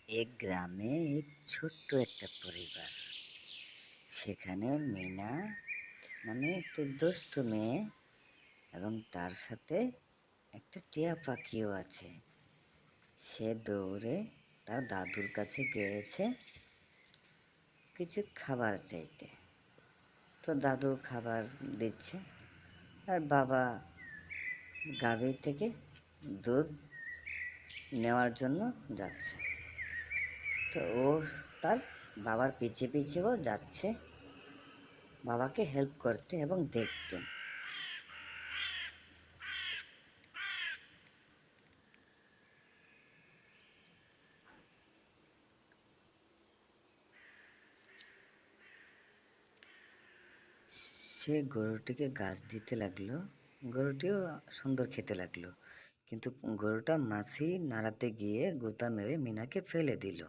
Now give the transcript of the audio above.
এক গ্রামে এক ছোট্ট একটা পরিবার। সেখানে মিনা নামে একটি দুষ্টু মেয়ে এবং তার সাথে একটা টিয়া পাখিও আছে। সে দৌড়ে তার দাদুর কাছে গিয়েছে কিছু খাবার চাইতে। তো দাদু খাবার দিচ্ছে আর বাবা গাভী থেকে দুধ নেওয়ার জন্য যাচ্ছে। তো ও তার বাবার পিছে পিছেও যাচ্ছে বাবাকে হেল্প করতে এবং দেখতে। সে গরুটিকে ঘাস দিতে লাগলো। গরুটিও সুন্দর খেতে লাগলো, কিন্তু গরুটা মাছি নাড়াতে গিয়ে গোতা মেরে মিনাকে ফেলে দিল।